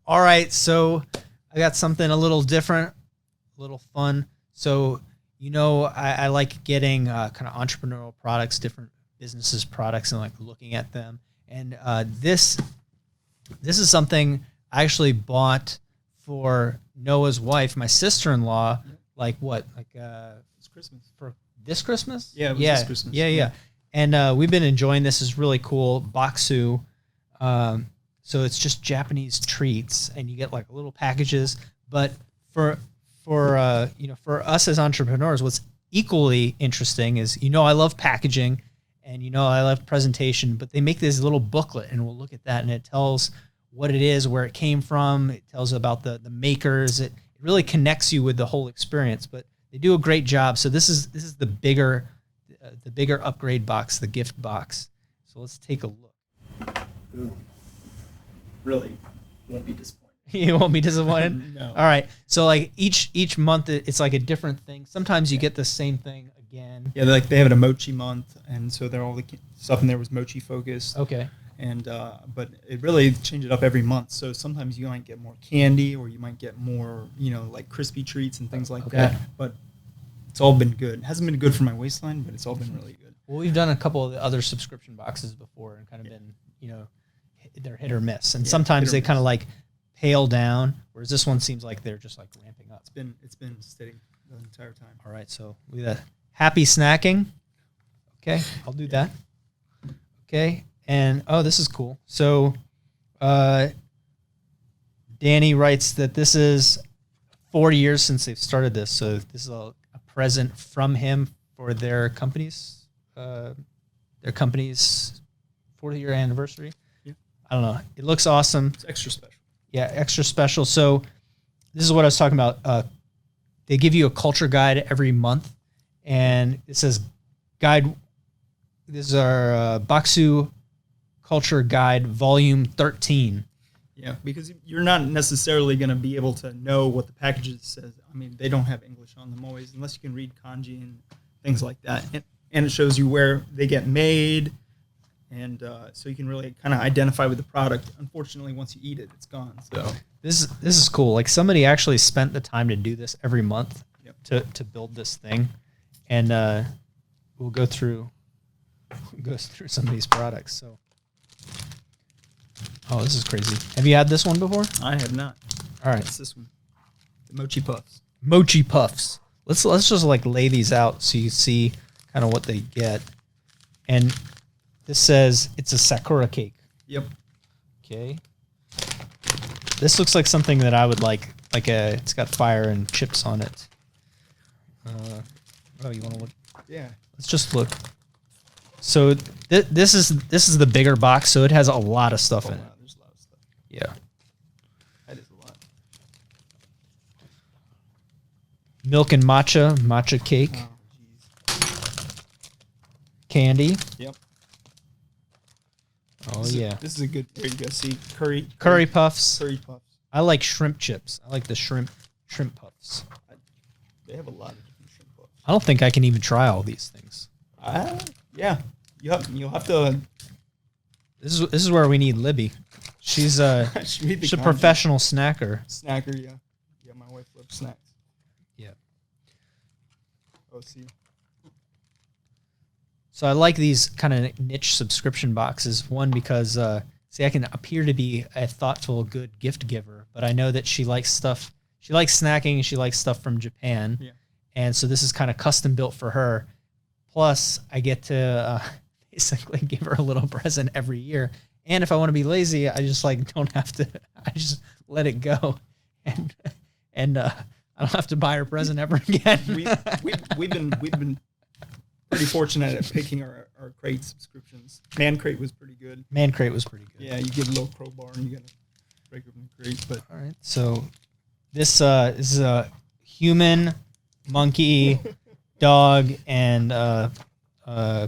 All right, so I got something a little different, a little fun. So, I like getting kind of entrepreneurial products, different businesses' products, and like looking at them. And this is something I actually bought for Noah's wife, my sister-in-law. Like what? Like it's Christmas for this Christmas? Yeah, it was this Christmas. Yeah. And we've been enjoying this. It's really cool. Bokksu. So it's just Japanese treats, and you get like little packages. But for us as entrepreneurs, what's equally interesting is I love packaging, and I love presentation. But they make this little booklet, and we'll look at that, and it tells what it is, where it came from. It tells about the makers. It really connects you with the whole experience. But they do a great job. So this is the bigger upgrade box, the gift box. So let's take a look. Ooh. Really won't be disappointed. You won't be disappointed? No. All right. So like each month it's like a different thing. Sometimes you get the same thing again. Yeah, they have a Mochi month, and so all the stuff in there was Mochi focused. Okay. And but it really changed it up every month. So sometimes you might get more candy, or you might get more, like crispy treats and things like that. But it's all been good. It hasn't been good for my waistline, but it's all been really good. Well, we've done a couple of the other subscription boxes before, and kind of been, they're hit or miss. And sometimes they kind of like pale down, whereas this one seems like they're just like ramping up. It's been steady the entire time. All right, so we got happy snacking. Okay, I'll do that. Okay, and this is cool. So Danny writes that this is 4 years since they've started this. So this is a present from him for their company's 40th year anniversary. Yeah. I don't know. It looks awesome. It's extra special. Yeah, extra special. So this is what I was talking about. They give you a culture guide every month, and it says guide. This is our Bokksu Culture Guide, Volume 13. Yeah, because you're not necessarily going to be able to know what the packages says. I mean, they don't have English on them always, unless you can read kanji and things like that. And it shows you where they get made, and so you can really kind of identify with the product. Unfortunately, once you eat it, it's gone. So this is cool. Like somebody actually spent the time to do this every month. Yep. to build this thing, and we'll go through some of these products. So. Oh, this is crazy. Have you had this one before? I have not. All right. It's this one. The Mochi Puffs. Mochi Puffs. Let's just like lay these out so you see kind of what they get. And this says it's a Sakura cake. Yep. Okay. This looks like something that I would like it's got fire and chips on it. You want to look? Yeah. Let's just look. So this is the bigger box, so it has a lot of stuff in it. There's a lot of stuff. Yeah. That is a lot. Milk and matcha cake. Oh, jeez. Candy. Yep. Oh, This is a good. There you go. See, curry puffs. Curry puffs. I like shrimp chips. I like the shrimp puffs. They have a lot of different shrimp puffs. I don't think I can even try all these things. Yeah. You'll have to. This is where we need Libby. She's a professional snacker. Snacker, yeah. Yeah, my wife loves snacks. Yeah. Oh, see. So I like these kind of niche subscription boxes. One, because I can appear to be a thoughtful, good gift giver, but I know that she likes stuff. She likes snacking, and she likes stuff from Japan. Yeah. And so this is kind of custom built for her. Plus, I get to basically give her a little present every year. And if I want to be lazy, I just don't have to. I just let it go, and I don't have to buy her present ever again. We've been pretty fortunate at picking our crate subscriptions. Man Crate was pretty good. Man Crate was pretty good. Yeah, you get a little crowbar and you gotta break open the crate. But all right, so this is a human, monkey, dog, and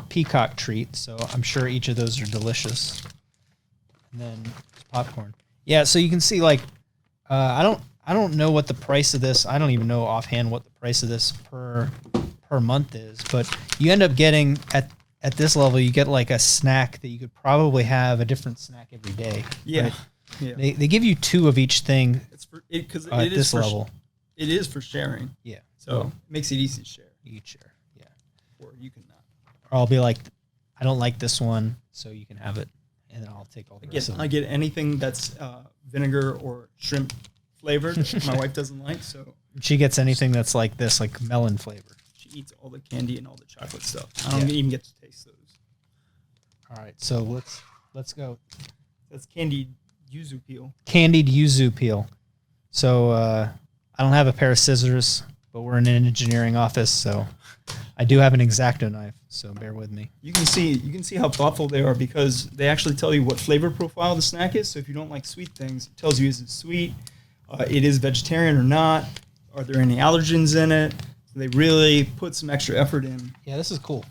peacock treat. So I'm sure each of those are delicious. And then popcorn. Yeah, so you can see I don't know what the price of this. I don't even know offhand what the price of this per month is, but you end up getting at this level, you get like a snack that you could probably have a different snack every day. yeah. Right? Yeah. They give you 2 of each thing. It's for it because At it is this for level. It is for sharing. Yeah. So Well, it makes it easy to share. you share. Yeah. Or you can not. Or I'll be like, I don't like this one, so you can have it, and then I'll take all the rest of them. I get anything that's vinegar or shrimp flavored. My wife doesn't like, so She gets anything that's like this, like melon flavor. she eats all the candy and all the chocolate stuff. I don't even get to taste those. All right, so let's go. That's candied yuzu peel. Candied yuzu peel. So I don't have a pair of scissors, but we're in an engineering office, so I do have an X-Acto knife. So bear with me. You can see how thoughtful they are because they actually tell you what flavor profile the snack is. So if you don't like sweet things, it tells you is it sweet, it is vegetarian or not, are there any allergens in it. So they really put some extra effort in. Yeah, this is cool.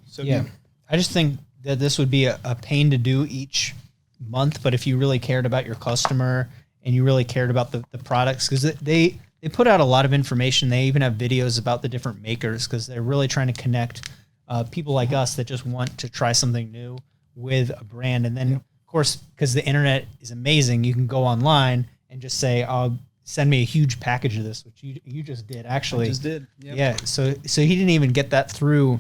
So Yeah, I just think that this would be a pain to do each month, but if you really cared about your customer and you really cared about the products, because they put out a lot of information. They even have videos about the different makers because they're really trying to connect people like us that just want to try something new with a brand. And then, of course, because the internet is amazing, you can go online and just say, "Oh, send me a huge package of this," which you just did actually. I just did. Yep. Yeah. So he didn't even get that through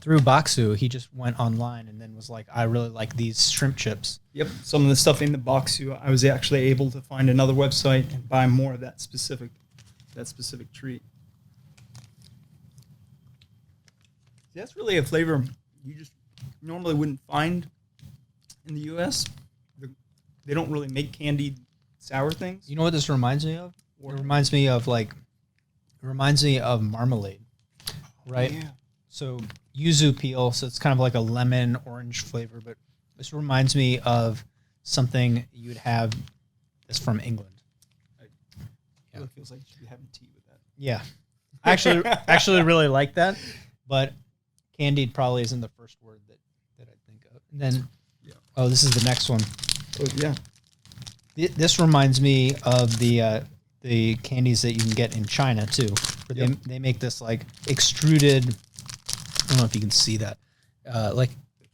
Bokksu. He just went online and then was like, "I really like these shrimp chips." Yep. Some of the stuff in the Bokksu, I was actually able to find another website and buy more of that specific treat. That's really a flavor you just normally wouldn't find in the U.S. They don't really make candied sour things. You know what this reminds me of? It reminds me of marmalade, right? Yeah. So yuzu peel, so it's kind of like a lemon orange flavor, but this reminds me of something you would have that's from England. It really feels like you should be having tea with that. Yeah. I actually really like that, but candied probably isn't the first word that I think of. And then, this is the next one. Oh, yeah. This reminds me of the candies that you can get in China too. Where they make this like extruded. I don't know if you can see that, like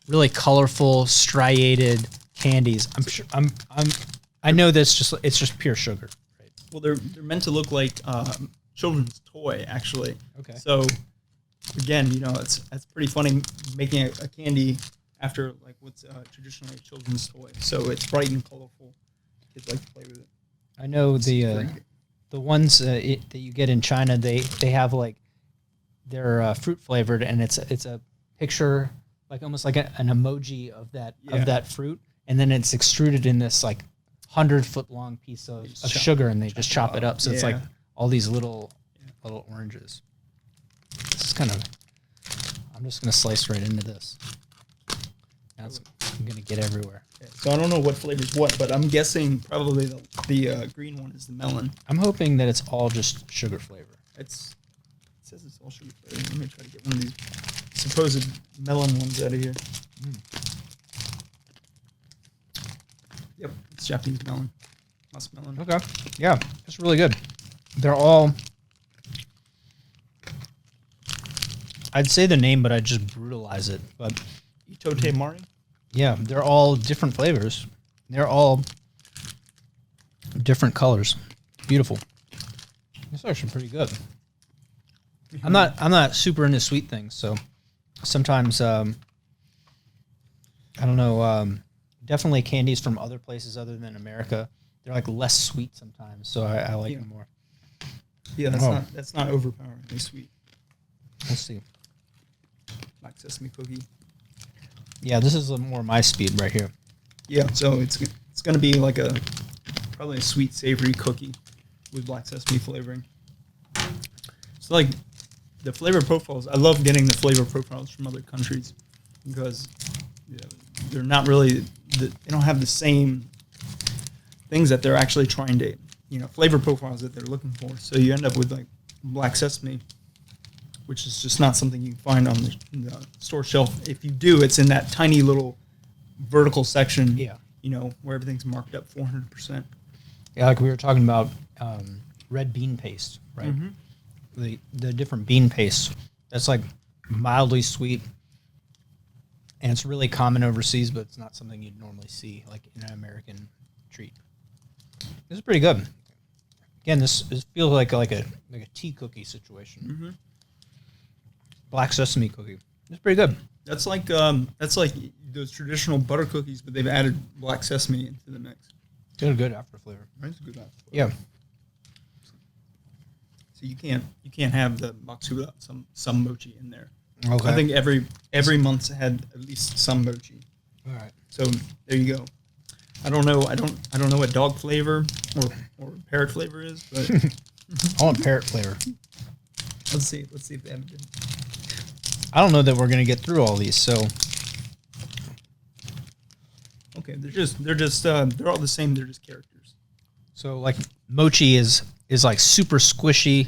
really colorful striated candies. I'm sure. I know that's it's just pure sugar. Right? Well, they're meant to look like children's toy actually. Okay. So again, it's pretty funny making a candy after like what's traditionally a children's toy. So it's bright and colorful. Kids like to play with it. I know the ones that you get in China. They have like they're fruit flavored, and it's a picture like almost like an emoji of that fruit, and then it's extruded in this like 100-foot long piece of sugar, and they just chop it up. So it's like all these little oranges. This is kind of. I'm just gonna slice right into this. That's I'm gonna get everywhere. So I don't know what flavor's what, but I'm guessing probably the green one is the melon. I'm hoping that it's all just sugar flavor. It says it's all sugar flavor. Let me try to get one of these supposed melon ones out of here. Yep, it's Japanese melon. Musk melon. Okay. Yeah, it's really good. They're all. I'd say the name, but I'd just brutalize it. But Itote Mari? Yeah, they're all different flavors. They're all different colors. Beautiful. It's actually pretty good. I'm not super into sweet things, so sometimes I don't know. Definitely candies from other places other than America. They're like less sweet sometimes, so I like them more. Yeah, that's not overpoweringly sweet. Let's see. Black sesame cookie. Yeah, this is more my speed right here. Yeah, so it's going to be like probably a sweet savory cookie with black sesame flavoring. So like the flavor profiles, I love getting the flavor profiles from other countries because they're not really they don't have the same things that they're actually trying to flavor profiles that they're looking for. So you end up with like black sesame, which is just not something you can find on the store shelf. If you do, it's in that tiny little vertical section, where everything's marked up 400%. Yeah, like we were talking about red bean paste, right? Mm-hmm. The different bean paste. That's like mildly sweet, and it's really common overseas, but it's not something you'd normally see like in an American treat. This is pretty good. Again, this feels like a tea cookie situation. Mm-hmm. Black sesame cookie. It's pretty good. That's like those traditional butter cookies, but they've added black sesame into the mix. It's got a good after flavor. Right? It's a good after flavor. Yeah. So you can't have the bokksu without some mochi in there. Okay. I think every month's had at least some mochi. All right. So there you go. I don't know what dog flavor or parrot flavor is, but I want parrot flavor. let's see if they have it. I don't know that we're gonna get through all these, so Okay, they're all the same. They're just characters. so like mochi is like super squishy.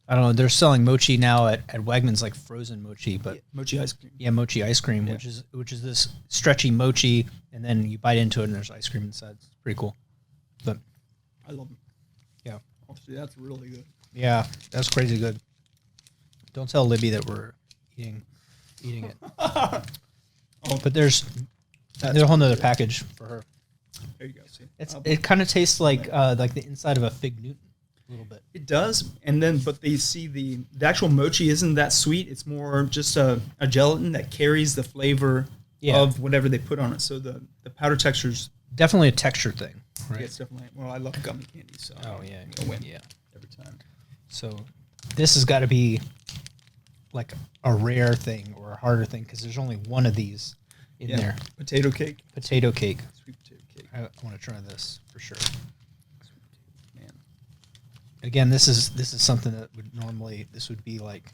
I don't know. They're selling mochi now at Wegmans, like frozen mochi, but Mochi ice cream. yeah, mochi ice cream, Yeah. which is this stretchy mochi, and then you bite into it and there's ice cream inside. It's pretty cool. But I love them. yeah, Actually, that's really good. yeah, that's crazy good. Don't tell Libby that we're eating it. Oh, But there's a whole nother package for her. there you go. See, It kind of tastes like the inside of a fig Newton a little bit. it does, but they see the actual mochi isn't that sweet. It's more just a gelatin that carries the flavor of whatever they put on it. So the powder texture's Definitely a texture thing, right? yeah, it's definitely. Well, I love gummy candy, so Oh yeah, I'll win yeah. every time. So this has got to be like a rare thing or a harder thing because there's only one of these in there. Potato cake, Potato cake. sweet potato cake. I want to try this for sure. Man, Again, this is something that would be like,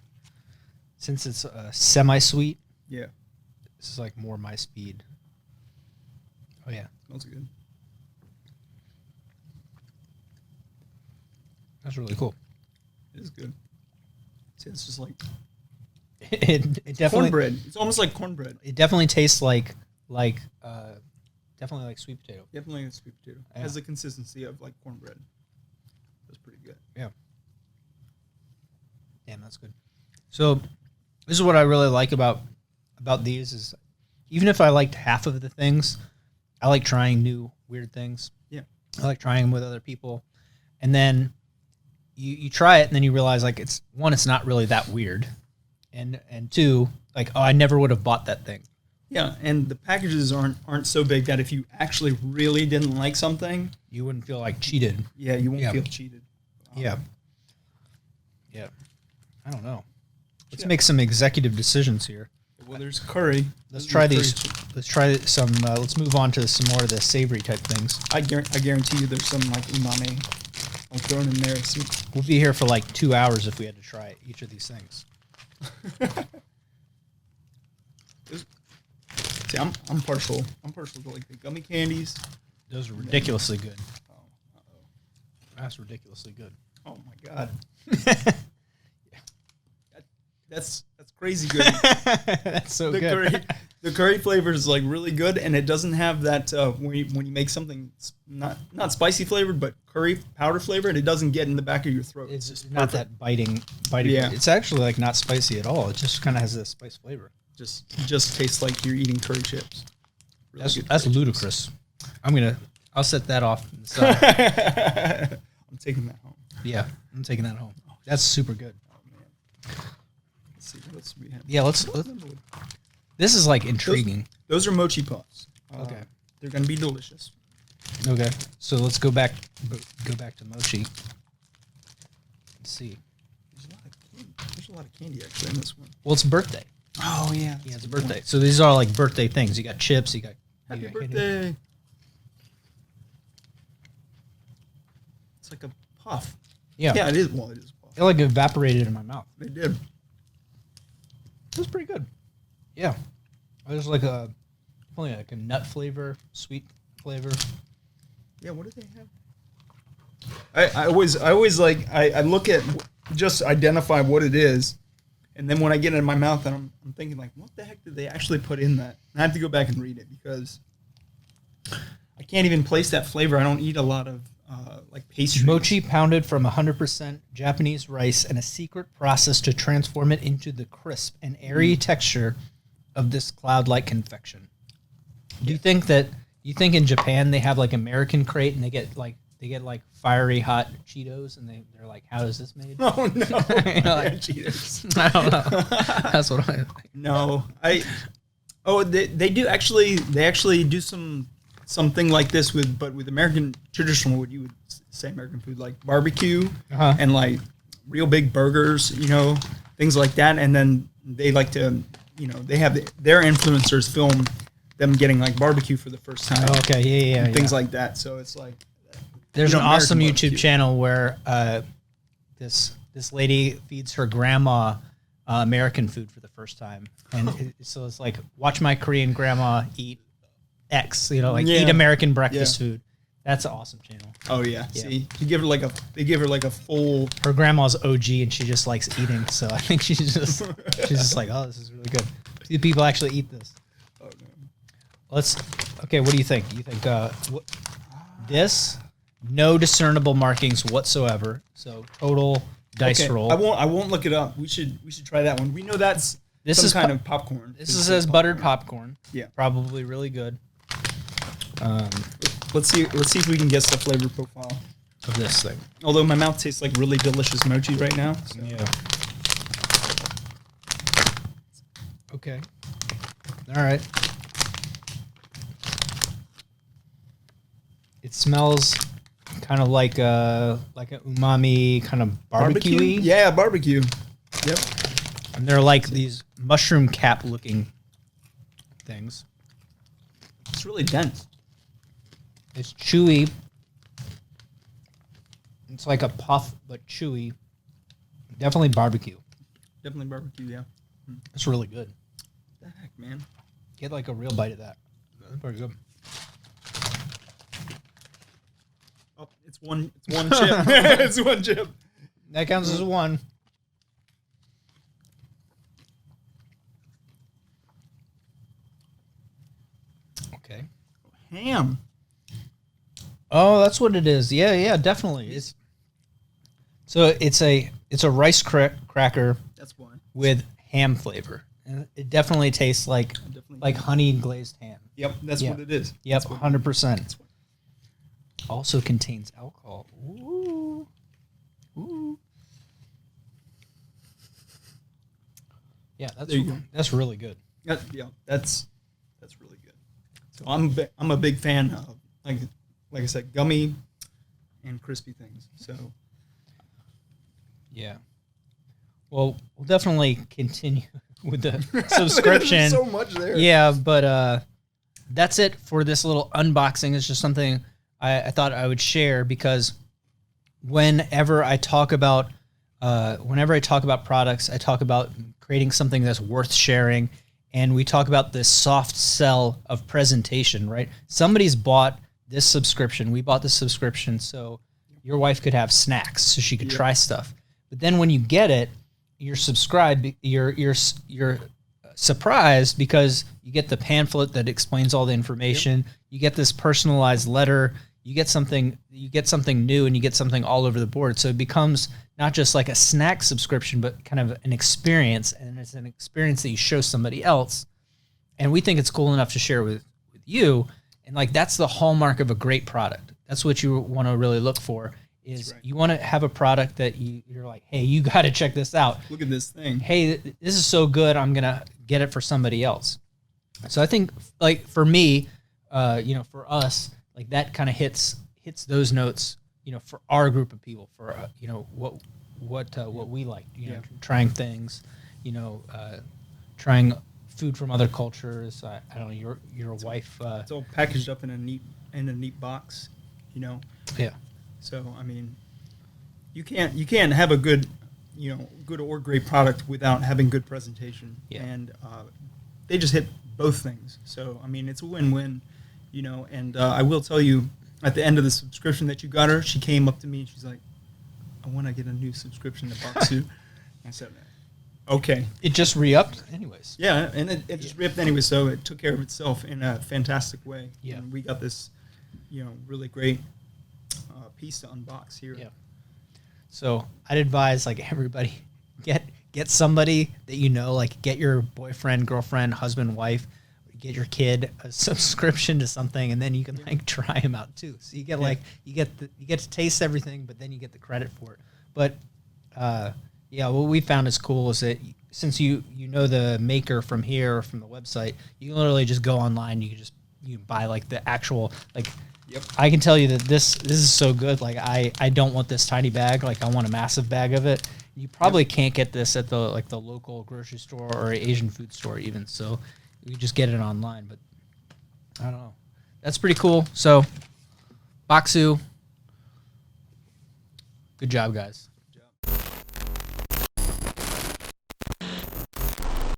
since it's semi-sweet, yeah, this is like more my speed. Oh yeah, smells good. that's really cool. It is good. See, it's just like It definitely cornbread. It's almost like cornbread. It definitely tastes like definitely like sweet potato. Definitely a sweet potato. Yeah. Has the consistency of like cornbread. That's pretty good. Yeah. Damn, that's good. So this is what I really like about these is even if I liked half of the things, I like trying new weird things. Yeah. I like trying them with other people. And then you try it and then you realize like it's not really that weird. And two, like, oh, I never would have bought that thing. Yeah, and the packages aren't so big that if you actually really didn't like something, You wouldn't feel like cheated. yeah, you won't Yeah. feel cheated. Yeah. Yeah. I don't know. Let's make some executive decisions here. Well, there's curry. Let's try these. Let's try some. Let's move on to some more of the savory type things. I guarantee you there's some like umami like thrown in there. We'll be here for like 2 hours if we had to try each of these things. See, I'm partial. I'm partial to like the gummy candies. Those are ridiculously good. Oh, uh-oh. That's ridiculously good. Oh my god. That's crazy good. That's so the good. The curry flavor is like really good, and it doesn't have that when you make something not spicy flavored, but curry powder flavored, it doesn't get in the back of your throat. It's just not that biting. Yeah. It's actually like not spicy at all. It just kind of has a spice flavor. Just tastes like you're eating curry chips. Really good That's curry ludicrous. I'll set that off. On the side. chips. I'm taking that home. Yeah, I'm taking that home. That's super good. Oh man. Let's see what else we have. Yeah, let's this is like intriguing. Those are mochi pots. Okay. They're gonna be delicious. Okay, so let's go back to mochi. Let's see. There's a lot of candy actually in this one. Well, it's birthday. Oh yeah. Yeah, it's a birthday. So these are like birthday things. You got chips. You got Happy you got birthday. It's like a puff. Yeah, Yeah, it is. Well, it is a puff. it like evaporated in my mouth. They did. It was pretty good. Yeah, there's like only like a nut flavor, sweet flavor. Yeah, what do they have? I always like I look at just identify what it is, and then when I get it in my mouth, and I'm thinking like, what the heck did they actually put in that? And I have to go back and read it because I can't even place that flavor. I don't eat a lot of like pastry. Mochi pounded from 100% Japanese rice and a secret process to transform it into the crisp and airy texture of this cloud-like confection. Do you think in Japan they have like American crate and they get like fiery hot Cheetos and they're like, how is this made? Oh no, like, Cheetos. I don't know. That's what I think. No, they do actually. They actually do something like this with American traditional, what you would say American food, like barbecue and like real big burgers, things like that. And then they like to, they have their influencers film them getting like barbecue for the first time. Oh, okay, yeah, and things like that. So it's like there's an awesome American YouTube channel where this lady feeds her grandma American food for the first time, and so it's like, watch my Korean grandma eat X, eat American breakfast food. That's an awesome channel. Oh yeah. See, they give her like a full. Her grandma's OG, and she just likes eating. So I think she's just like, oh, this is really good. Do people actually eat this? Oh no. Okay, what do you think? You think this? No discernible markings whatsoever. So total dice roll. I won't look it up. We should try that one. We know that's some kind of popcorn. This says buttered popcorn. Yeah. Probably really good. Let's see if we can guess the flavor profile of this thing. Although my mouth tastes like really delicious mochi right now. So. Yeah. Okay. All right. It smells kind of like a umami kind of barbecue-y. Yeah, barbecue. Yep. And they're like these mushroom cap looking things. It's really dense. It's chewy. It's like a puff, but chewy. Definitely barbecue. Definitely barbecue, yeah. It's really good. What the heck, man? Get like a real bite of that. That's pretty good. Oh, it's one chip. It's one chip. That counts as one. Okay. Ham. Oh, that's what it is. Yeah, definitely. It's a rice cracker That's one. with ham flavor. And it definitely tastes like honey glazed ham. Yep, that's what it is. Yep, 100%. Also contains alcohol. Ooh. Yeah, that's really good. That's really good. So I'm a big fan of like I said, gummy and crispy things. So yeah. Well, we'll definitely continue with the subscription. There's so much there. Yeah, but that's it for this little unboxing. It's just something I thought I would share because whenever I talk about products, I talk about creating something that's worth sharing, and we talk about this soft sell of presentation, right? Somebody's bought this subscription. We bought this subscription so your wife could have snacks, so she could try stuff. But then when you get it, you're subscribed. You're surprised because you get the pamphlet that explains all the information. Yep. You get this personalized letter. You get something new, and you get something all over the board. So it becomes not just like a snack subscription, but kind of an experience, and it's an experience that you show somebody else. And we think it's cool enough to share with you. And like that's the hallmark of a great product. That's what you want to really look for. Is you want to have a product that you're like, hey, you got to check this out. Look at this thing. Hey, this is so good. I'm gonna get it for somebody else. So I think, like for me, for us, like that kind of hits those notes. For our group of people, for what we like. Trying things. Trying food from other cultures. I don't know. Your wife. It's all packaged up in a neat box. Yeah. So I mean, you can't have a good or great product without having good presentation. Yeah. And they just hit both things. So I mean, it's a win-win. And I will tell you, at the end of the subscription that you got her, she came up to me and she's like, "I want to get a new subscription to Bokksu." I said, "Okay." It just re-upped anyways. Yeah, and it just re-upped anyway, so it took care of itself in a fantastic way. Yeah. And we got this, really great piece to unbox here. Yeah. So I'd advise like everybody get get somebody that you know, like get your boyfriend, girlfriend, husband, wife, get your kid a subscription to something, and then you can like try them out too. So you get like you get to taste everything, but then you get the credit for it. But what we found is cool is that since you know the maker from here or from the website, you can literally just go online. You can buy like the actual like. Yep. I can tell you that this is so good. Like I don't want this tiny bag. Like I want a massive bag of it. You probably can't get this at the local grocery store or Asian food store even. So you just get it online. But I don't know. That's pretty cool. So Bokksu, good job, guys.